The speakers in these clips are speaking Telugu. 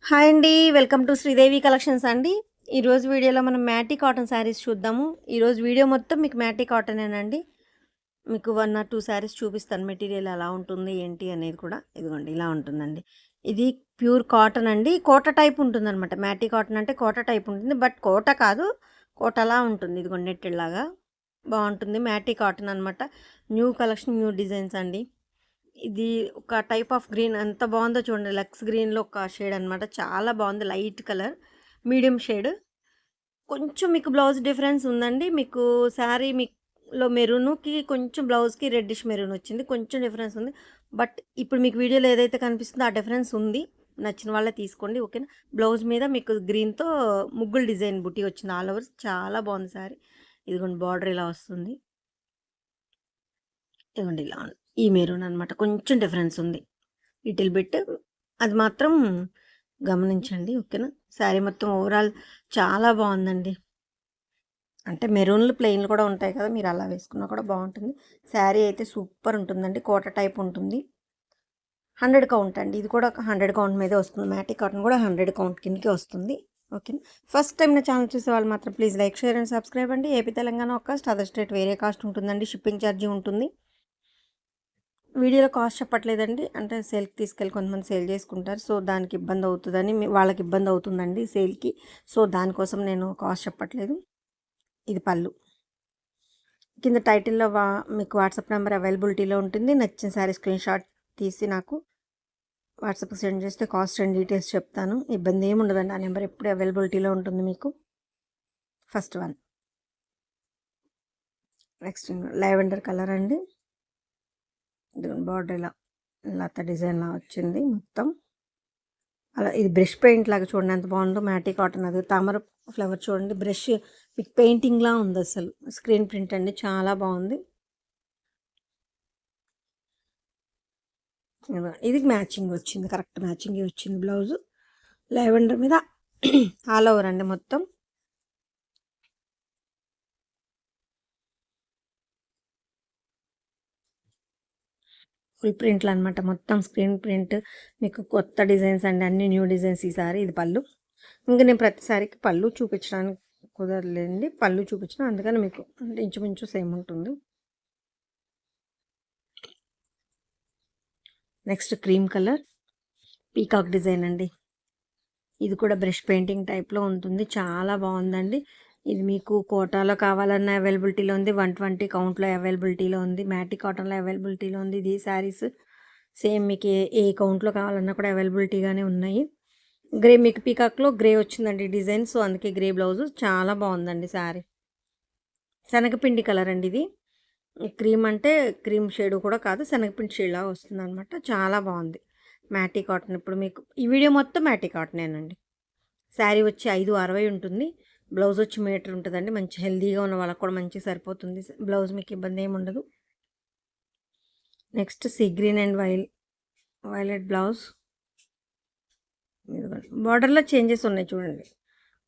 హాయ్ అండి. వెల్కమ్ టు శ్రీదేవి కలెక్షన్స్ అండి. ఈరోజు వీడియోలో మనం మ్యాటీ కాటన్ శారీస్ చూద్దాము. ఈరోజు వీడియో మొత్తం మీకు మ్యాటీ కాటనేనండి. మీకు 1 ఆర్ 2 శారీస్ చూపిస్తాను. మెటీరియల్ ఎలా ఉంటుంది ఏంటి అనేది కూడా. ఇదిగోండి ఇలా ఉంటుందండి. ఇది ప్యూర్ కాటన్ అండి. కోట టైప్ ఉంటుందన్నమాట. మ్యాటీ కాటన్ అంటే కోట టైప్ ఉంటుంది. బట్ కోట కాదు, కోటలా ఉంటుంది. ఇదిగోండి నెట్టెడ్‌లాగా బాగుంటుంది. మ్యాటీ కాటన్ అనమాట. న్యూ కలెక్షన్, న్యూ డిజైన్స్ అండి. ఇది ఒక టైప్ ఆఫ్ గ్రీన్ ఎంత బాగుందో చూడండి. లక్స్ గ్రీన్‌లో ఒక షేడ్ అనమాట. చాలా బాగుంది. Light colour, medium shade. కొంచెం మీకు బ్లౌజ్ డిఫరెన్స్ ఉందండి. మీకు శారీ మీలో మెరూన్‌కి కొంచెం బ్లౌజ్‌కి రెడ్డిష్ మెరూన్ వచ్చింది. కొంచెం డిఫరెన్స్ ఉంది. బట్ ఇప్పుడు మీకు వీడియోలో ఏదైతే కనిపిస్తుందో ఆ డిఫరెన్స్ ఉంది. నచ్చిన వాళ్ళే తీసుకోండి. ఓకేనా. బ్లౌజ్ మీద మీకు గ్రీన్‌తో ముగ్గులు డిజైన్ బుటీ వచ్చింది. ఆల్ ఓవర్స్ చాలా బాగుంది శారీ. ఇదిగోండి బార్డర్ ఇలా వస్తుంది. ఇదిగోండి ఇలా ఉంది. ఈ మెరూన్ అనమాట. కొంచెం డిఫరెన్స్ ఉంది. Little bit. అది మాత్రం గమనించండి. ఓకేనా. శారీ మొత్తం ఓవరాల్ చాలా బాగుందండి. అంటే మెరూన్లు ప్లెయిన్లు కూడా ఉంటాయి కదా, మీరు అలా వేసుకున్నా కూడా బాగుంటుంది. శారీ అయితే సూపర్ ఉంటుందండి. కోట టైప్ ఉంటుంది. 100 కౌంట్ అండి. ఇది కూడా 100 కౌంట్ మీదే వస్తుంది. మ్యాటీ కాటన్ కూడా 100 కౌంట్ కిందకి వస్తుంది. ఓకేనా. ఫస్ట్ టైం నా ఛానల్ చూసే వాళ్ళు మాత్రం please like, share and subscribe అండి. ఏపీ తెలంగాణ ఒక కాస్ట్, అదర్ స్టేట్ వేరే కాస్ట్ ఉంటుందండి. షిప్పింగ్ ఛార్జీ ఉంటుంది. వీడియోలో కాస్ట్ చెప్పట్లేదండి. అంటే సేల్కి తీసుకెళ్ళి కొంతమంది సేల్ చేసుకుంటారు. సో దానికి ఇబ్బంది అవుతుందని, వాళ్ళకి ఇబ్బంది అవుతుందండి సేల్కి. సో దానికోసం నేను కాస్ట్ చెప్పట్లేదు. ఇది పళ్ళు. కింద టైటిల్లో మీకు వాట్సాప్ నెంబర్ అవైలబిలిటీలో ఉంటుంది. నచ్చిన శారీ స్క్రీన్ షాట్ తీసి నాకు వాట్సాప్కి సెండ్ చేస్తే కాస్ట్ అండ్ డీటెయిల్స్ చెప్తాను. ఇబ్బంది ఏమి ఉండదండి. ఆ నెంబర్ ఎప్పుడు అవైలబిలిటీలో ఉంటుంది మీకు. First one. Next lavender colour అండి. బార్డర్ ఇలా లత డిజైన్లా వచ్చింది మొత్తం. అలా ఇది బ్రష్ పెయింట్ లాగా చూడండి ఎంత బాగుందో. మ్యాటీ కాటన్. అది తామర ఫ్లవర్ చూడండి. బ్రష్ మీకు పెయింటింగ్లా ఉంది అసలు. స్క్రీన్ ప్రింట్ అండి, చాలా బాగుంది. ఇది మ్యాచింగ్ వచ్చింది. కరెక్ట్ మ్యాచింగ్ వచ్చింది బ్లౌజు. లెవెండర్ మీద ఆల్ ఓవర్ అండి మొత్తం. ఫుల్ ప్రింట్లు అనమాట. మొత్తం స్క్రీన్ ప్రింట్. మీకు కొత్త డిజైన్స్ అండి, అన్ని న్యూ డిజైన్స్ ఈసారి. ఇది పళ్ళు. ఇంకా నేను ప్రతిసారికి పళ్ళు చూపించడానికి కుదరలేండి. పళ్ళు చూపించిన అందుకని మీకు అంటే ఇంచుమించు సేమ్ ఉంటుంది. Next cream colour peacock design అండి. ఇది కూడా బ్రష్ పెయింటింగ్ టైప్లో ఉంటుంది. చాలా బాగుందండి. ఇది మీకు కోటాలో కావాలన్న అవైలబిలిటీలో ఉంది. 120 కౌంట్లో అవైలబిలిటీలో ఉంది. మ్యాటీ కాటన్లో అవైలబిలిటీలో ఉంది. ఇది శారీస్ సేమ్ మీకు ఏ కౌంట్లో కావాలన్నా కూడా అవైలబిలిటీగానే ఉన్నాయి. గ్రే మీకు పీకాక్లో గ్రే వచ్చిందండి డిజైన్. సో అందుకే గ్రే బ్లౌజు. చాలా బాగుందండి శారీ. శనగపిండి కలర్ అండి ఇది. క్రీమ్ అంటే క్రీమ్ షేడ్ కూడా కాదు, శనగపిండి షేడ్ లాగా వస్తుంది అనమాట. చాలా బాగుంది. మ్యాటీ కాటన్. ఇప్పుడు మీకు ఈ వీడియో మొత్తం మ్యాటీ కాటనేనండి. శారీ వచ్చి 560 ఉంటుంది. బ్లౌజ్ వచ్చి మీటర్ ఉంటుందండి. మంచి హెల్దీగా ఉన్న వాళ్ళకి కూడా మంచిగా సరిపోతుంది బ్లౌజ్. మీకు ఇబ్బంది ఏమి ఉండదు. Next sea green and violet blouse. బార్డర్లో చేంజెస్ ఉన్నాయి చూడండి.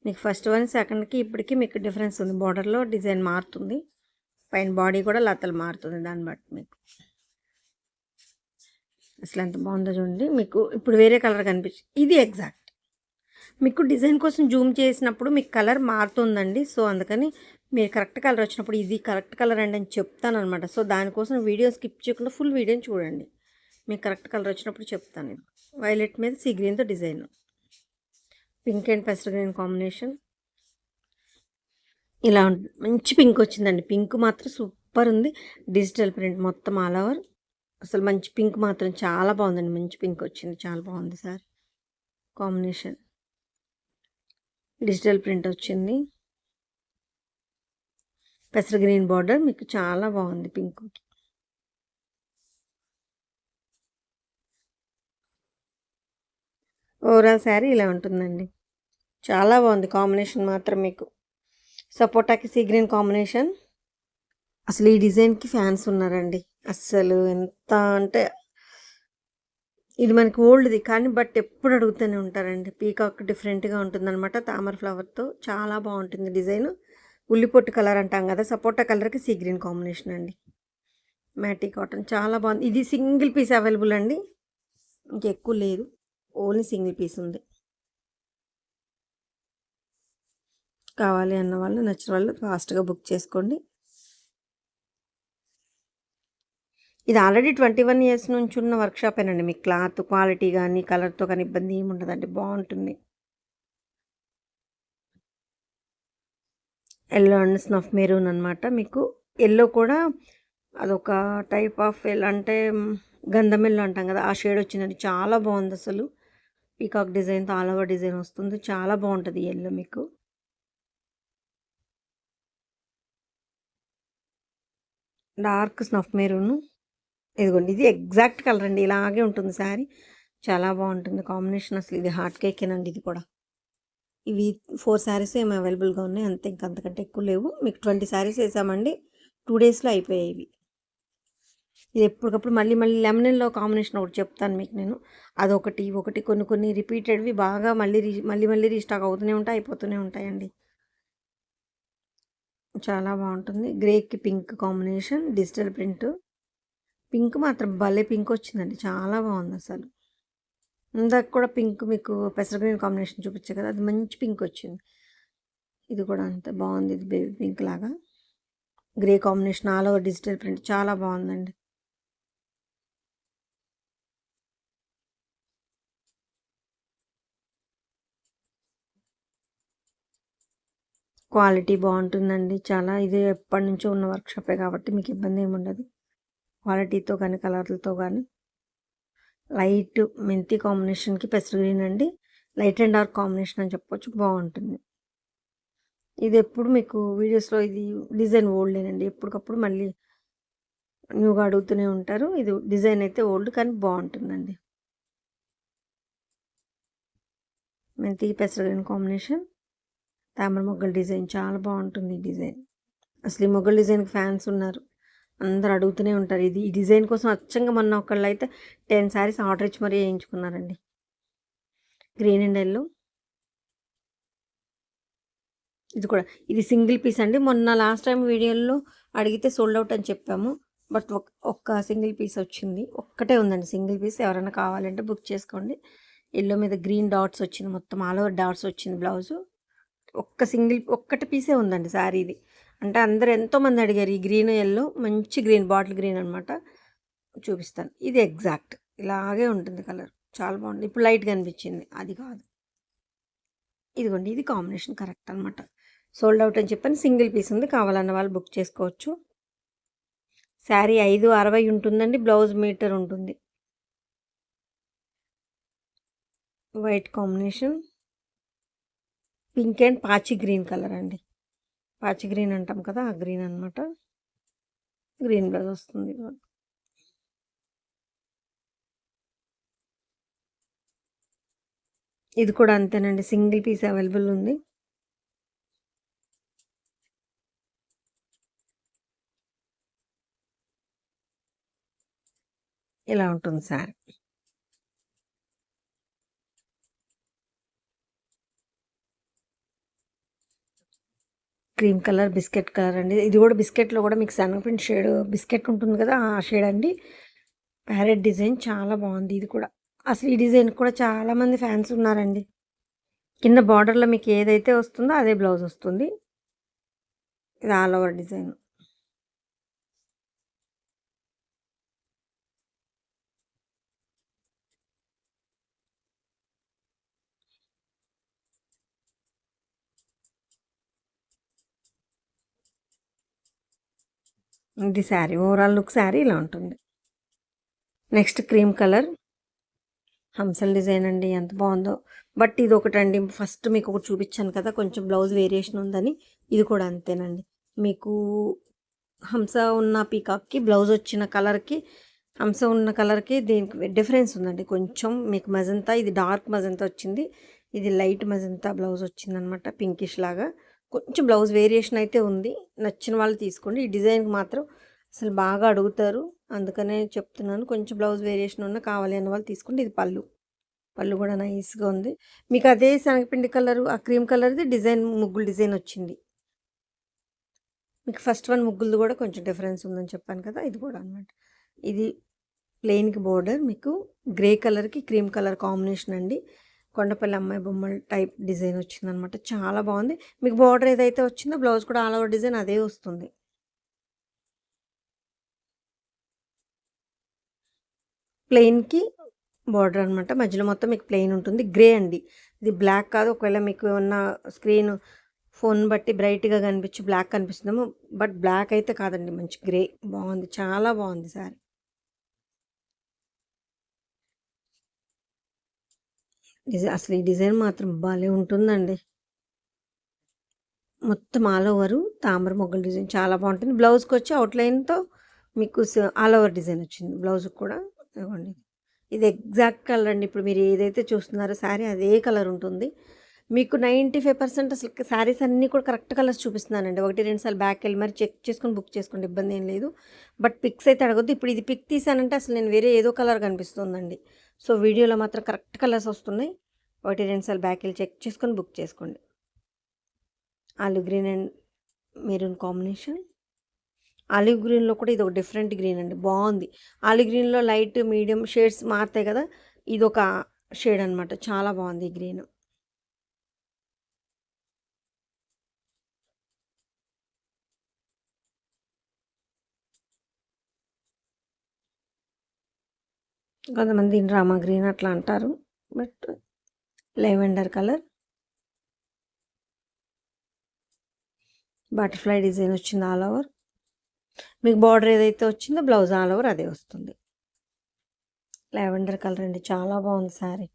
మీకు ఫస్ట్ వన్ సెకండ్కి ఇప్పటికీ మీకు డిఫరెన్స్ ఉంది. బార్డర్లో డిజైన్ మారుతుంది. పైన బాడీ కూడా లతలు మారుతుంది దాన్ని బట్టి మీకు. అసలు ఎంత బాగుందో చూడండి. మీకు ఇప్పుడు వేరే కలర్ కనిపించింది. ఇది ఎగ్జాక్ట్ మీకు డిజైన్ కోసం జూమ్ చేసినప్పుడు మీకు కలర్ మారుతుందండి. సో అందుకని మీరు కరెక్ట్ కలర్ వచ్చినప్పుడు ఇది కరెక్ట్ కలర్ అండి అని చెప్తాను అనమాట. సో దానికోసం వీడియో స్కిప్ చేయకుండా ఫుల్ వీడియోని చూడండి. మీకు కరెక్ట్ కలర్ వచ్చినప్పుడు చెప్తాను. ఇది వైలెట్ మీద సీ గ్రీన్తో డిజైన్. పింక్ అండ్ పెసర్ గ్రీన్ కాంబినేషన్. ఇలా ఉంటుంది. మంచి పింక్ వచ్చిందండి. పింక్ మాత్రం సూపర్ ఉంది. డిజిటల్ ప్రింట్ మొత్తం ఆల్ ఓవర్. అసలు మంచి పింక్ మాత్రం చాలా బాగుందండి. మంచి పింక్ వచ్చింది. చాలా బాగుంది సార్. కాంబినేషన్ డిజిటల్ ప్రింట్ వచ్చింది. పెసర గ్రీన్ బార్డర్ మీకు చాలా బాగుంది పింక్. ఓవరాల్ శారీ ఇలా ఉంటుందండి. చాలా బాగుంది. కాంబినేషన్ మాత్రం మీకు సపోటాకి సీ గ్రీన్ కాంబినేషన్. అసలు ఈ డిజైన్కి ఫ్యాన్స్ ఉన్నారండి. అస్సలు ఎంత అంటే ఇది మనకి ఓల్డ్ది కానీ బట్ ఎప్పుడు అడుగుతూనే ఉంటారండి. పీకాక్ డిఫరెంట్గా ఉంటుందన్నమాట. తామర ఫ్లవర్తో చాలా బాగుంటుంది డిజైన్. ఉల్లిపొట్టు కలర్ అంటాం కదా, సపోటా కలర్కి సీ గ్రీన్ కాంబినేషన్ అండి. మ్యాటీ కాటన్ చాలా బాగుంది. ఇది సింగిల్ పీస్ అవైలబుల్ అండి. ఇంకెక్కువ లేదు. ఓన్లీ సింగిల్ పీస్ ఉంది. కావాలి అన్న వాళ్ళు, నచ్చిన వాళ్ళు ఫాస్ట్గా బుక్ చేసుకోండి. ఇది ఆల్రెడీ 21 ఇయర్స్ నుంచి ఉన్న వర్క్షాపేనండి. మీకు క్లాత్ క్వాలిటీ కానీ కలర్తో కానీ ఇబ్బంది ఏమి ఉండదండి, బాగుంటుంది. ఎల్లో అండ్ స్నఫ్ మెరూన్ అనమాట. మీకు ఎల్లో కూడా అదొక టైప్ ఆఫ్ ఎలా అంటే గంధం ఎల్లో అంటాం కదా, ఆ షేడ్ వచ్చిందండి. చాలా బాగుంది అసలు. పీకాక్ డిజైన్తో ఆల్ ఓవర్ డిజైన్ వస్తుంది, చాలా బాగుంటుంది ఎల్లో మీకు. డార్క్ స్నఫ్ మెరూన్, ఇదిగోండి ఇది ఎగ్జాక్ట్ కలర్ అండి, ఇలాగే ఉంటుంది శారీ. చాలా బాగుంటుంది కాంబినేషన్. అసలు ఇది హార్ట్ కేకేనండి. ఇది కూడా ఇవి 4 శారీస్ ఏమో అవైలబుల్గా ఉన్నాయి అంతే, ఇంక అంతకంటే ఎక్కువ లేవు. మీకు 20 శారీస్ వేసామండి, 2 డేస్లో అయిపోయాయి ఇవి. ఇది ఎప్పటికప్పుడు మళ్ళీ మళ్ళీ లెమనెల్లో కాంబినేషన్ ఒకటి చెప్తాను మీకు నేను. అదొకటి ఒకటి కొన్ని కొన్ని రిపీటెడ్వి బాగా మళ్ళీ మళ్ళీ రీస్టాక్ అవుతూనే ఉంటాయి, అయిపోతూనే ఉంటాయండి. చాలా బాగుంటుంది. గ్రేకి pink combination, digital print. Pink మాత్రం భలే పింక్ వచ్చిందండి, చాలా బాగుంది అసలు. ఇందాక కూడా పింక్ మీకు పెసర గ్రీన్ కాంబినేషన్ చూపించే కదా, అది మంచి పింక్ వచ్చింది. ఇది కూడా అంతే బాగుంది, ఇది బేబీ పింక్ లాగా. Grey combination all over digital print, చాలా బాగుందండి. క్వాలిటీ బాగుంటుందండి చాలా. ఇది ఎప్పటి నుంచో ఉన్న వర్క్షాపే కాబట్టి మీకు ఇబ్బంది ఏమి ఉండదు క్వాలిటీతో కానీ కలర్లతో కానీ. లైట్ మెంతి కాంబినేషన్కి పెసర గ్రీన్ అండి, లైట్ అండ్ డార్క్ కాంబినేషన్ అని చెప్పొచ్చు, బాగుంటుంది. ఇది ఎప్పుడు మీకు వీడియోస్లో ఇది డిజైన్ ఓల్డేనండి, ఎప్పటికప్పుడు మళ్ళీ న్యూగా అడుగుతూనే ఉంటారు. ఇది డిజైన్ అయితే ఓల్డ్ కానీ బాగుంటుందండి. మెంతి పెసర గ్రీన్ కాంబినేషన్, తామర మొగ్గల డిజైన్, చాలా బాగుంటుంది ఈ డిజైన్. అసలు ఈ మొగ్గల డిజైన్కి ఫ్యాన్స్ ఉన్నారు, అందరు అడుగుతూనే ఉంటారు. ఇది ఈ డిజైన్ కోసం అచ్చంగా మొన్న ఒకళ్ళు అయితే 10 శారీస్ ఆర్డర్ ఇచ్చి మరీ వేయించుకున్నారండి. గ్రీన్ అండ్ ఎల్లో, ఇది కూడా ఇది సింగిల్ పీస్ అండి. మొన్న లాస్ట్ టైం వీడియోలో అడిగితే సోల్డ్ అవుట్ అని చెప్పాము, బట్ ఒక్క సింగిల్ పీస్ వచ్చింది, ఒక్కటే ఉందండి సింగిల్ పీస్. ఎవరైనా కావాలంటే బుక్ చేసుకోండి. ఎల్లో మీద గ్రీన్ డాట్స్ వచ్చింది, మొత్తం ఆల్ ఓవర్ డాట్స్ వచ్చింది బ్లౌజు. ఒక్కటి పీసే ఉందండి శారీ ఇది. అంటే అందరు ఎంతోమంది అడిగారు ఈ గ్రీన్ ఎల్లో, మంచి గ్రీన్ బాటిల్ గ్రీన్ అనమాట. చూపిస్తాను, ఇది ఎగ్జాక్ట్ ఇలాగే ఉంటుంది కలర్, చాలా బాగుంది. ఇప్పుడు లైట్గా అనిపించింది, అది కాదు. ఇదిగోండి ఇది కాంబినేషన్ కరెక్ట్ అనమాట. సోల్డ్ అవుట్ అని చెప్పని సింగిల్ పీస్ ఉంది, కావాలన్న వాళ్ళు బుక్ చేసుకోవచ్చు. శారీ 560 ఉంటుందండి, బ్లౌజ్ మీటర్ ఉంటుంది. వైట్ కాంబినేషన్, పింక్ అండ్ పాచి గ్రీన్ కలర్ అండి. పాచి గ్రీన్ అంటాం కదా, ఆ గ్రీన్ అనమాట. గ్రీన్ బ్లౌజ్ వస్తుంది. ఇది కూడా అంతేనండి, సింగిల్ పీస్ అవైలబుల్ ఉంది. ఇలా ఉంటుంది sari. Cream colour, biscuit colour అండి. ఇది కూడా బిస్కెట్లో కూడా మీకు శనగపిండి షేడ్ బిస్కెట్ ఉంటుంది కదా, ఆ షేడ్ అండి. ప్యారెట్ డిజైన్ చాలా బాగుంది ఇది కూడా. అసలు ఈ డిజైన్ కూడా చాలామంది ఫ్యాన్స్ ఉన్నారండి. కింద బార్డర్లో మీకు ఏదైతే వస్తుందో అదే బ్లౌజ్ వస్తుంది. ఇది ఆల్ ఓవర్ డిజైన్. ఇది శారీ ఓవరాల్ లుక్, శారీ ఇలా ఉంటుంది. నెక్స్ట్ క్రీమ్ కలర్ హంసల్ డిజైన్ అండి, ఎంత బాగుందో. బట్ ఇది ఒకటండి, ఫస్ట్ మీకు ఒకటి చూపించాను కదా కొంచెం బ్లౌజ్ వేరియేషన్ ఉందని, ఇది కూడా అంతేనండి. మీకు హంస ఉన్న పీకాక్కి బ్లౌజ్ వచ్చిన కలర్కి, హంస ఉన్న కలర్కి దీనికి డిఫరెన్స్ ఉందండి కొంచెం. మీకు మజంతా, ఇది డార్క్ మజంతా వచ్చింది, ఇది లైట్ మజంతా బ్లౌజ్ వచ్చిందనమాట, పింకిష్ లాగా. కొంచెం బ్లౌజ్ వేరియేషన్ అయితే ఉంది, నచ్చిన వాళ్ళు తీసుకోండి. ఈ డిజైన్కి మాత్రం అసలు బాగా అడుగుతారు, అందుకనే చెప్తున్నాను. కొంచెం బ్లౌజ్ వేరియేషన్ ఉన్న కావాలి అన్న వాళ్ళు తీసుకోండి. ఇది పళ్ళు, పళ్ళు కూడా నైస్గా ఉంది. మీకు అదే శనగపిండి కలరు, ఆ క్రీమ్ కలర్ది డిజైన్, ముగ్గులు డిజైన్ వచ్చింది. మీకు ఫస్ట్ వన్ ముగ్గులది కూడా కొంచెం డిఫరెన్స్ ఉందని చెప్పాను కదా, ఇది కూడా అనమాట. ఇది ప్లెయిన్కి బోర్డర్, మీకు గ్రే కలర్కి క్రీమ్ కలర్ కాంబినేషన్ అండి. కొండపల్లి అమ్మాయి బొమ్మల టైప్ డిజైన్ వచ్చిందనమాట. చాలా బాగుంది. మీకు బార్డర్ ఏదైతే వచ్చిందో బ్లౌజ్ కూడా ఆల్ ఓవర్ డిజైన్ అదే వస్తుంది. ప్లెయిన్‌కి బార్డర్ అనమాట. మధ్యలో మొత్తం మీకు ప్లెయిన్ ఉంటుంది. గ్రే అండి. ఇది బ్లాక్ కాదు. ఒకవేళ మీకు ఏమన్నా స్క్రీన్ ఫోన్ బట్టి బ్రైట్‌గా కనిపించి బ్లాక్ కనిపిస్తుందేమో. బట్ బ్లాక్ అయితే కాదండి. మంచి గ్రే బాగుంది. చాలా బాగుంది శారీ. అసలు ఈ డిజైన్ మాత్రం భలే ఉంటుందండి. మొత్తం ఆల్ ఓవరు తామర మొగ్గల డిజైన్ చాలా బాగుంటుంది. బ్లౌజ్‌కొచ్చి అవుట్‌లైన్‌తో మీకు ఆల్ ఓవర్ డిజైన్ వచ్చింది. బ్లౌజ్‌కి కూడా ఇదిగోండి. ఇది ఎగ్జాక్ట్ కలర్ అండి. ఇప్పుడు మీరు ఏదైతే చూస్తున్నారో శారీ అదే కలర్ ఉంటుంది. మీకు 95% అసలు శారీస్ అన్నీ కూడా కరెక్ట్ కలర్స్ చూపిస్తున్నానండి. 1, 2 సార్లు బ్యాక్‌కెళ్ళి మరి చెక్ చేసుకొని బుక్ చేసుకోండి. ఇబ్బంది ఏం లేదు. బట్ పిక్స్ అయితే అడగొద్దు. ఇప్పుడు ఇది పిక్ తీసానంటే అసలు నేను వేరే ఏదో కలర్ కనిపిస్తుందండి. సో, వీడియోలో మాత్రం కరెక్ట్ కలర్స్ వస్తున్నాయి. 1, 2 సార్లు బ్యాక్‌కెళ్ళి చెక్ చేసుకొని బుక్ చేసుకోండి. Olive green and maroon combination. Olive గ్రీన్‌లో కూడా ఇదొక డిఫరెంట్ గ్రీన్ అండి. బావుంది. ఆలివ్ గ్రీన్‌లో లైట్, మీడియం షేడ్స్ మారతాయి కదా! ఇదొక షేడ్ అనమాట. చాలా బావుంది ఈ గ్రీన్. కొంతమంది దీన్ని రామా గ్రీన్ అట్లా అంటారు. But lavender colour. Butterfly design వచ్చింది ఆల్ ఓవర్. మీకు బార్డర్ ఏదైతే వచ్చిందో బ్లౌజ్ ఆల్ ఓవర్ అదే వస్తుంది. లావెండర్ కలర్ అండి. చాలా బాగుంది శారీ.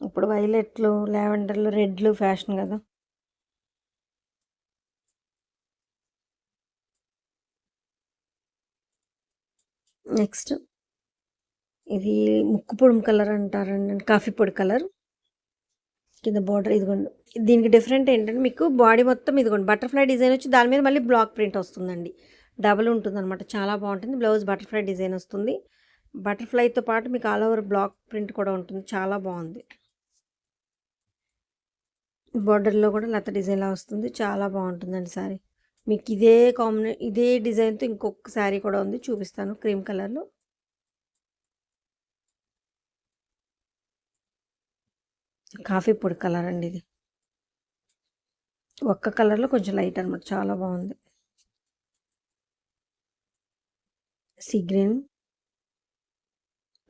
ఇప్పుడు వైలెట్లు, లావెండర్లు, రెడ్లు ఫ్యాషన్ కదా! నెక్స్ట్ ఇది ముక్కు పొడుము కలర్ అంటారండి. కాఫీ పొడి కలర్. కింద బార్డర్ ఇదిగోండి. దీనికి డిఫరెంట్ ఏంటంటే మీకు బాడీ మొత్తం ఇదిగోండి బటర్‌ఫ్లై డిజైన్ వచ్చి దాని మీద మళ్ళీ బ్లాక్ ప్రింట్ వస్తుందండి. డబుల్ ఉంటుందనమాట. చాలా బాగుంటుంది. బ్లౌజ్ బటర్‌ఫ్లై డిజైన్ వస్తుంది. బటర్‌ఫ్లైతో పాటు మీకు ఆల్ ఓవర్ బ్లాక్ ప్రింట్ కూడా ఉంటుంది. చాలా బాగుంది. బార్డర్‌లో కూడా లత డిజైన్‌లా వస్తుంది. చాలా బాగుంటుందండి శారీ. మీకు ఇదే డిజైన్‌తో ఇంకొక శారీ కూడా ఉంది. చూపిస్తాను క్రీమ్ కలర్‌లో. కాఫీ పొడి కలర్ అండి ఇది. ఒక్క కలర్‌లో కొంచెం లైట్ అనమాట. చాలా బాగుంది. సీ గ్రీన్,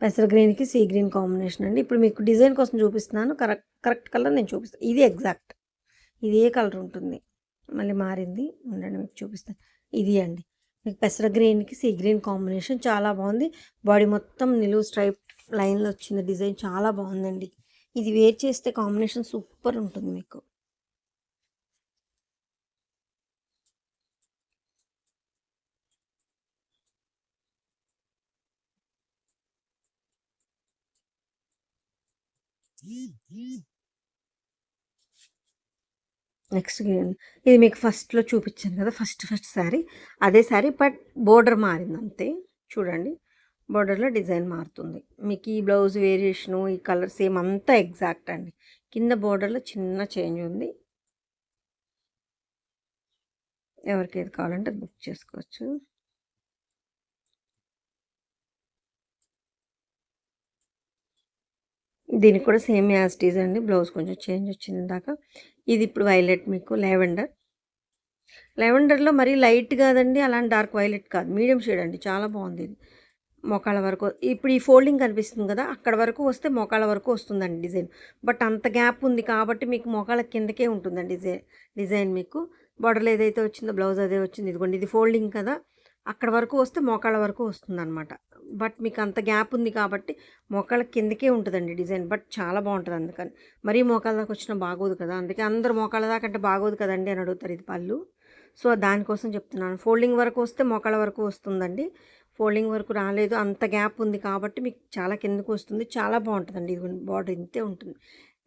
పెసర గ్రీన్‌కి సీ గ్రీన్ కాంబినేషన్ అండి. ఇప్పుడు మీకు డిజైన్ కోసం చూపిస్తున్నాను. కరెక్ట్ కలర్ నేను చూపిస్తాను. ఇది ఎగ్జాక్ట్. ఇదే కలర్ ఉంటుంది. మళ్ళీ మారింది. ఉండండి మీకు చూపిస్తాను. ఇది అండి. మీకు పెసర గ్రీన్‌కి సీ గ్రీన్ కాంబినేషన్ చాలా బాగుంది. బాడీ మొత్తం నిలువు స్ట్రైప్ లైన్‌లో వచ్చిన డిజైన్ చాలా బాగుందండి. ఇది వేర్ చేస్తే కాంబినేషన్ సూపర్ ఉంటుంది మీకు. Next green. ఇది మీకు ఫస్ట్‌లో చూపించాను కదా! ఫస్ట్ శారీ. అదే శారీ బట్ బోర్డర్ మారింది అంతే. చూడండి. బోర్డర్‌లో డిజైన్ మారుతుంది. మీకు ఈ బ్లౌజ్ వేరియేషను, ఈ కలర్ సేమ్ అంతా ఎగ్జాక్ట్ అండి. కింద బోర్డర్‌లో చిన్న చేంజ్ ఉంది. ఎవరికి ఏది కావాలంటే అది బుక్ చేసుకోవచ్చు. దీనికి కూడా సేమ్ యాజ్ ఇట్ ఈజ్ అండి. బ్లౌజ్ కొంచెం చేంజ్ వచ్చింది ఇందాక. ఇది ఇప్పుడు వైలెట్ మీకు లావెండర్. లావెండర్‌లో మరీ లైట్ కాదండి. అలాంటి డార్క్ వైలెట్ కాదు. మీడియం షేడ్ అండి. చాలా బాగుంది ఇది. మోకాళ్ళ వరకు ఇప్పుడు ఈ ఫోల్డింగ్ కనిపిస్తుంది కదా! అక్కడ వరకు వస్తే మోకాళ్ళ వరకు వస్తుందండి డిజైన్. బట్ అంత గ్యాప్ ఉంది కాబట్టి మీకు మోకాళ్ళ కిందకే ఉంటుందండి డిజైన్ మీకు. బార్డర్‌లో ఏదైతే వచ్చిందో బ్లౌజ్ అదే వచ్చింది. ఇదిగోండి ఇది ఫోల్డింగ్ కదా! అక్కడ వరకు వస్తే మోకాళ్ళ వరకు వస్తుందనమాట. బట్ మీకు అంత గ్యాప్ ఉంది కాబట్టి మోకాళ్ళ కిందకే ఉంటుందండి డిజైన్. బట్ చాలా బాగుంటుంది అందుకని. మరీ మోకాళ్ళ దాకా వచ్చినా బాగోదు కదా! అందుకే అందరూ మోకాళ్ళ దాకా అంటే బాగోదు కదండీ అని అడుగుతారు ఇది పళ్ళు. సో, దానికోసం చెప్తున్నాను. ఫోల్డింగ్ వరకు వస్తే మోకాళ్ళ వరకు వస్తుందండి. ఫోల్డింగ్ వరకు రాలేదు. అంత గ్యాప్ ఉంది కాబట్టి మీకు చాలా కిందకు వస్తుంది. చాలా బాగుంటుందండి. ఇది బార్డర్ ఇంతే ఉంటుంది.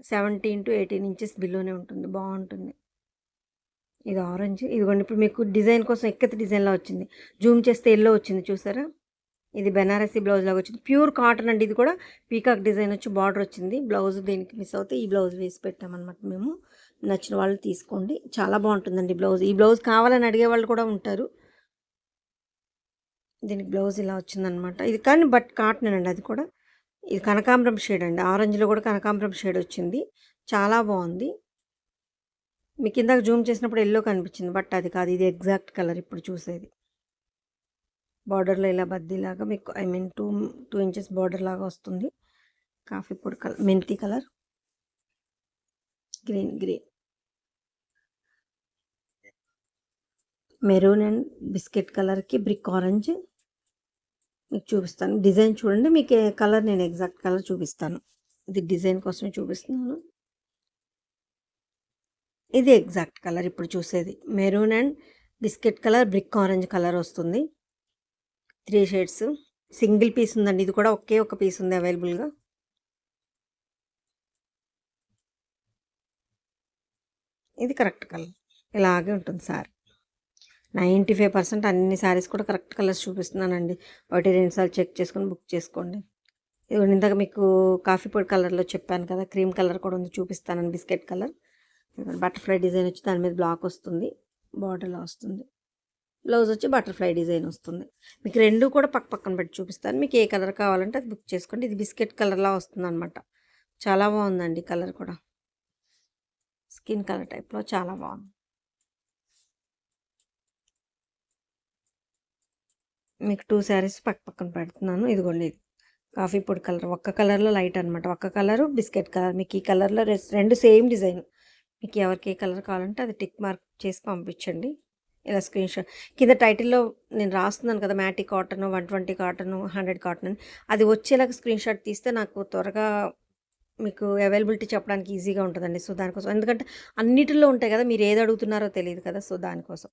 17-18 ఇంచెస్ బిలోనే ఉంటుంది. బాగుంటుంది. ఇది ఆరెంజ్. ఇదిగోండి ఇప్పుడు మీకు డిజైన్ కోసం ఎక్కతి డిజైన్‌లా వచ్చింది. జూమ్ చేస్తే యెల్లో వచ్చింది చూసారా? ఇది బెనారసీ బ్లౌజ్ లాగా వచ్చింది. ప్యూర్ కాటన్ అండి ఇది కూడా. పీకాక్ డిజైన్ వచ్చి బార్డర్ వచ్చింది. బ్లౌజ్ దీనికి మిస్ అవుతే ఈ బ్లౌజ్ వేసి పెట్టామన్నమాట మేము. నచ్చిన వాళ్ళు తీసుకోండి. చాలా బాగుంటుందండి బ్లౌజ్. ఈ బ్లౌజ్ కావాలని అడిగే వాళ్ళు కూడా ఉంటారు. దీనికి బ్లౌజ్ ఇలా వచ్చిందనమాట. ఇది కానీ బట్ కాటనేనండి అది కూడా. ఇది కనకాంబరం షేడ్ అండి. ఆరెంజ్‌లో కూడా కనకాంబరం షేడ్ వచ్చింది. చాలా బాగుంది. మీకు ఇందాక జూమ్ చేసినప్పుడు యెల్లో కనిపించింది. బట్ అది కాదు. ఇది ఎగ్జాక్ట్ కలర్ ఇప్పుడు చూసేది. బార్డర్‌లో ఇలా బద్దీలాగా మీకు ఐ మీన్ 2 ఇంచెస్ బార్డర్ లాగా వస్తుంది. కాఫీ పొడి కలర్, మెంతి colour, green, maroon and biscuit కలర్‌కి బ్రిక్ ఆరెంజ్ మీకు చూపిస్తాను. డిజైన్ చూడండి. మీకు ఏ కలర్ నేను ఎగ్జాక్ట్ కలర్ చూపిస్తాను. ఇది డిజైన్ కోసమే చూపిస్తున్నాను. ఇది ఎగ్జాక్ట్ కలర్ ఇప్పుడు చూసేది. Maroon and biscuit colour, brick orange colour వస్తుంది. 3 షేడ్స్. సింగిల్ పీస్ ఉందండి. ఇది కూడా ఒకే ఒక పీస్ ఉంది అవైలబుల్‌గా. ఇది కరెక్ట్ కలర్. ఇలాగే ఉంటుంది సారీ. 95% అన్ని శారీస్ కూడా కరెక్ట్ కలర్స్ చూపిస్తున్నానండి. 1, 2 సార్లు చెక్ చేసుకొని బుక్ చేసుకోండి. ఇదిగోండి ఇందాక మీకు కాఫీ పొడి కలర్‌లో చెప్పాను కదా! క్రీమ్ కలర్ కూడా ఉంది చూపిస్తానండి. Biscuit colour. బటర్‌ఫ్లై డిజైన్ వచ్చి దాని మీద బ్లాక్ వస్తుంది. బార్డర్ ఇలా వస్తుంది. బ్లౌజ్ వచ్చి బటర్‌ఫ్లై డిజైన్ వస్తుంది. మీకు 2 కూడా పక్కన పెట్టి చూపిస్తాను. మీకు ఏ కలర్ కావాలంటే అది బుక్ చేసుకోండి. ఇది బిస్కెట్ కలర్‌లా వస్తుందనమాట. చాలా బాగుందండి కలర్ కూడా. స్కిన్ కలర్ టైప్‌లో చాలా బాగుంది. మీకు 2 శారీస్ పక్కన పెడుతున్నాను. ఇదిగోండి ఇది. కాఫీ పొడి కలర్. ఒక్క కలర్‌లో లైట్ అనమాట. ఒక్క కలరు బిస్కెట్ కలర్. మీకు ఈ కలర్‌లో 2 సేమ్ డిజైన్. మీకు ఎవరికి ఏ కలర్ కావాలంటే అది టిక్ మార్క్ చేసి పంపించండి. ఇలా స్క్రీన్‌షాట్ కింద టైటిల్‌లో నేను రాస్తున్నాను కదా! మ్యాటి కాటను, 120 కాటను, 100 కాటన్ అని. అది వచ్చేలాగా స్క్రీన్‌షాట్ తీస్తే నాకు త్వరగా మీకు అవైలబిలిటీ చెప్పడానికి ఈజీగా ఉంటదండి. సో, దానికోసం ఎందుకంటే అన్నిటిలో ఉంటాయి కదా! మీరు ఏది అడుగుతున్నారో తెలీదు కదా! సో, దానికోసం.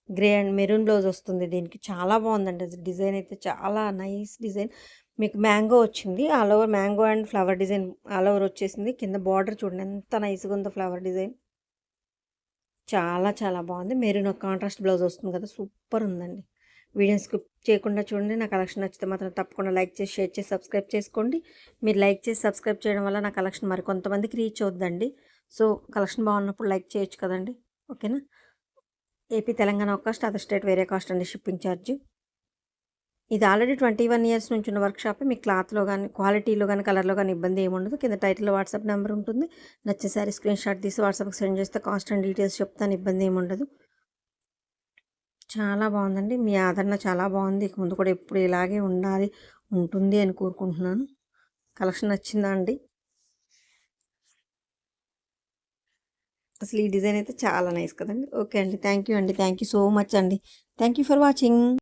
గ్రే అండ్ మెరూన్ బ్లౌజ్ వస్తుంది దీనికి. చాలా బాగుందండి. డిజైన్ అయితే చాలా నైస్ డిజైన్. మీకు మ్యాంగో వచ్చింది. All over mango and flower design all over వచ్చేసింది. కింద బార్డర్ చూడండి ఎంత నైస్‌గా ఉందో ఫ్లవర్ డిజైన్. చాలా బాగుంది. మెరూన్ ఒక కాంట్రాస్ట్ బ్లౌజ్ వస్తుంది కదా! సూపర్ ఉందండి. వీడియోని స్కిప్ చేయకుండా చూడండి. నా కలెక్షన్ నచ్చితే మాత్రం తప్పకుండా లైక్ చేసి, షేర్ చేసి, సబ్స్క్రైబ్ చేసుకోండి. మీరు లైక్ చేసి, సబ్స్క్రైబ్ చేయడం వల్ల నా కలెక్షన్ మరికొంతమందికి రీచ్ అవుద్దండి. సో, కలెక్షన్ బాగున్నప్పుడు లైక్ చేయొచ్చు కదండీ! ఓకేనా? ఏపీ, తెలంగాణ ఒక కాస్ట్, అదర్ స్టేట్ వేరే కాస్ట్ అండి షిప్పింగ్ ఛార్జ్. ఇది ఆల్రెడీ 21 ఇయర్స్ నుంచి ఉన్న వర్క్ షాపే. మీకు క్లాత్‌లో గానీ, క్వాలిటీలో గానీ, కలర్‌లో గానీ ఇబ్బంది ఏముండదు. కింద టైటిల్‌లో వాట్సాప్ నెంబర్ ఉంటుంది. నచ్చిన శారీ స్క్రీన్‌షాట్ తీసి వాట్సాప్‌కి సెండ్ చేస్తే కాస్ట్ అండ్ డీటెయిల్స్ చెప్తాను. ఇబ్బంది ఏముండదు. చాలా బాగుందండి. మీ ఆదరణ చాలా బాగుంది. ఇక ముందు కూడా ఎప్పుడు ఇలాగే ఉండాలి, ఉంటుంది అని కోరుకుంటున్నాను. కలెక్షన్ నచ్చిందా అండి? అసలు ఈ డిజైన్ అయితే చాలా నైస్ కదండీ! ఓకే అండి. థ్యాంక్ యూ అండి. థ్యాంక్ యూ సో మచ్ అండి. Thank you for watching.